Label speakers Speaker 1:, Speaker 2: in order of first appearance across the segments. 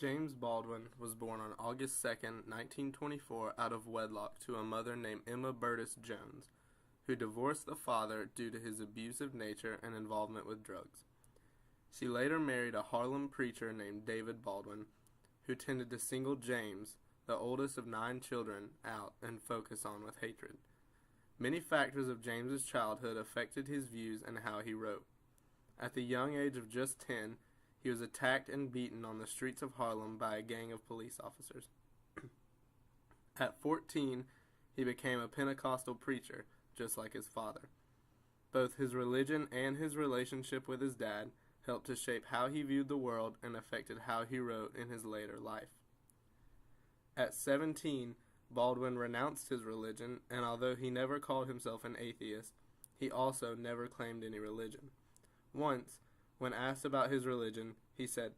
Speaker 1: James Baldwin was born on August 2nd, 1924, out of wedlock to a mother named Emma Burtis Jones, who divorced the father due to his abusive nature and involvement with drugs. She later married a Harlem preacher named David Baldwin, who tended to single James, the oldest of 9 children, out and focus on with hatred. Many factors of James's childhood affected his views and how he wrote. At the young age of just 10, he was attacked and beaten on the streets of Harlem by a gang of police officers. At 14, he became a Pentecostal preacher, just like his father. Both his religion and his relationship with his dad helped to shape how he viewed the world and affected how he wrote in his later life. At 17, Baldwin renounced his religion, and although he never called himself an atheist, he also never claimed any religion. Once, when asked about his religion, he said,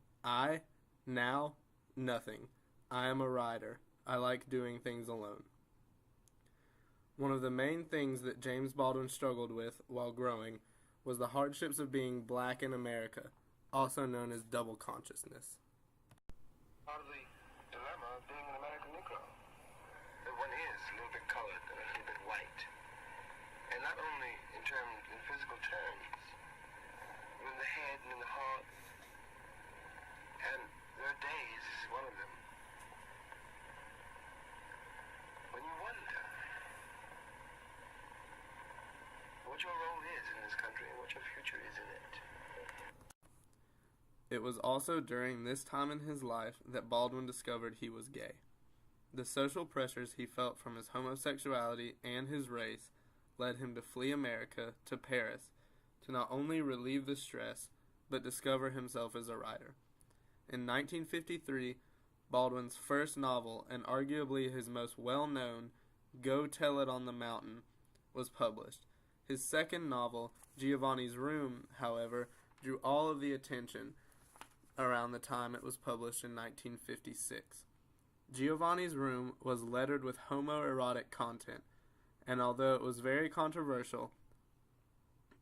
Speaker 1: now, nothing. I am a writer. I like doing things alone." One of the main things that James Baldwin struggled with while growing was the hardships of being black in America, also known as double consciousness.
Speaker 2: Part of the dilemma of being an American Negro. That one is a little bit colored and a little bit white. And not only in physical terms, but in the head and in the heart. And there are days, this is one of them, when you wonder what your role is in this country and what your future is in it.
Speaker 1: It was also during this time in his life that Baldwin discovered he was gay. The social pressures he felt from his homosexuality and his race led him to flee America to Paris to not only relieve the stress, but discover himself as a writer. In 1953, Baldwin's first novel, and arguably his most well-known, Go Tell It on the Mountain, was published. His second novel, Giovanni's Room, however, drew all of the attention around the time it was published in 1956. Giovanni's Room was lettered with homoerotic content, and although it was very controversial,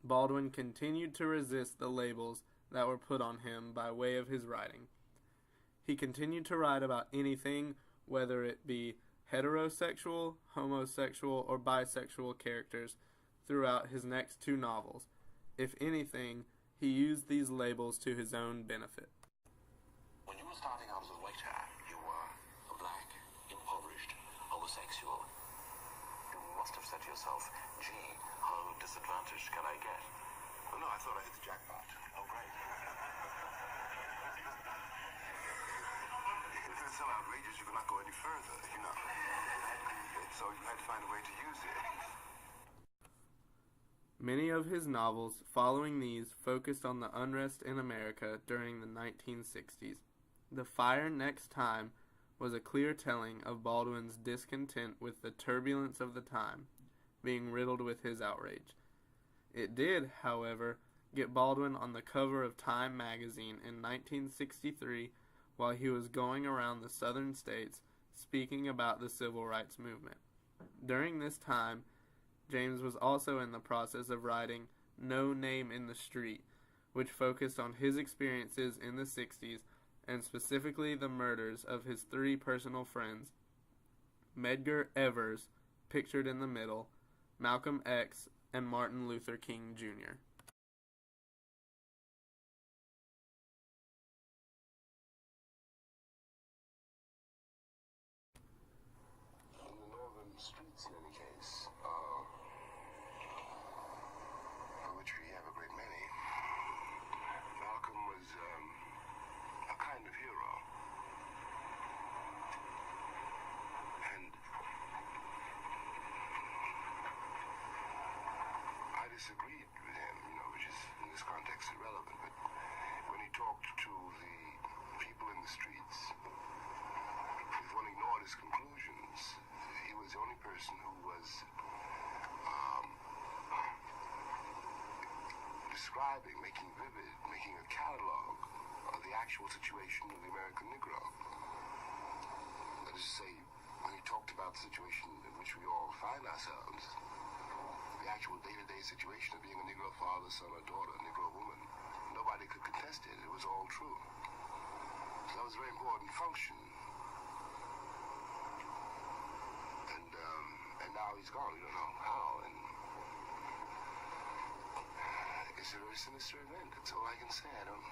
Speaker 1: Baldwin continued to resist the labels that were put on him by way of his writing. He continued to write about anything, whether it be heterosexual, homosexual, or bisexual characters, throughout his next 2 novels. If anything, he used these labels to his own benefit.
Speaker 3: When you were starting out as a writer, you were a black, impoverished, homosexual. You must have said to yourself, gee, how disadvantaged can I get?
Speaker 2: Well, no, I thought I hit the jackpot.
Speaker 3: Oh, great.
Speaker 2: It's so outrageous you cannot go any further, you know. So you had to find a way to use it.
Speaker 1: Many of his novels following these focused on the unrest in America during the 1960s. The Fire Next Time was a clear telling of Baldwin's discontent with the turbulence of the time, being riddled with his outrage. It did, however, get Baldwin on the cover of Time magazine in 1963 while he was going around the southern states speaking about the civil rights movement. During this time, James was also in the process of writing No Name in the Street, which focused on his experiences in the 60s and specifically the murders of his 3 personal friends, Medgar Evers, pictured in the middle, Malcolm X, and Martin Luther King Jr.
Speaker 2: In the northern streets, in any case, for which we have a great many, Malcolm was a kind of hero. And I disagreed with him, which is in this context irrelevant, but when he talked to the people in the streets, if one ignored his conclusions, he was the only person who was describing, making vivid, making a catalog of the actual situation of the American Negro. That is to say, when he talked about the situation in which we all find ourselves, the actual day-to-day situation of being a Negro father, son, or daughter, a Negro woman, nobody could contest it. It was all true. That was a very important function. And now he's gone. We don't know how. And it's a very sinister event. That's all I can say. I don't.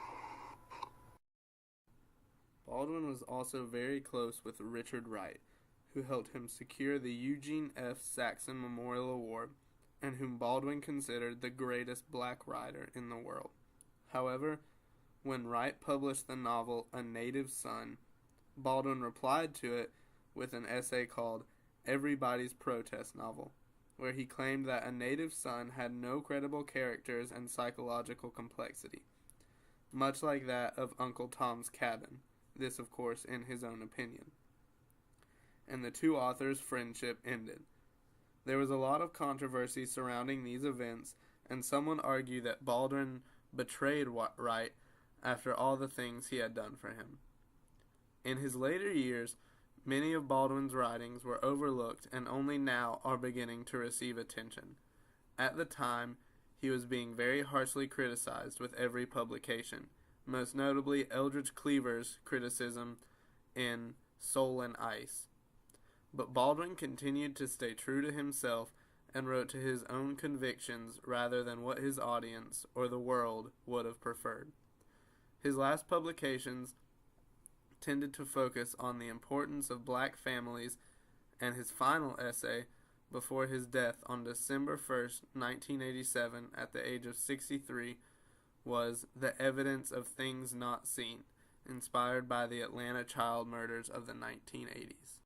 Speaker 1: Baldwin was also very close with Richard Wright, who helped him secure the Eugene F. Saxon Memorial Award, and whom Baldwin considered the greatest black writer in the world. However, when Wright published the novel A Native Son, Baldwin replied to it with an essay called Everybody's Protest Novel, where he claimed that A Native Son had no credible characters and psychological complexity, much like that of Uncle Tom's Cabin, this of course in his own opinion. And the two authors' friendship ended. There was a lot of controversy surrounding these events, and some would argue that Baldwin betrayed Wright after all the things he had done for him. In his later years, many of Baldwin's writings were overlooked and only now are beginning to receive attention. At the time, he was being very harshly criticized with every publication, most notably Eldridge Cleaver's criticism in Soul and Ice. But Baldwin continued to stay true to himself and wrote to his own convictions rather than what his audience or the world would have preferred. His last publications tended to focus on the importance of black families, and his final essay, before his death on December 1st, 1987, at the age of 63, was The Evidence of Things Not Seen, inspired by the Atlanta child murders of the 1980s.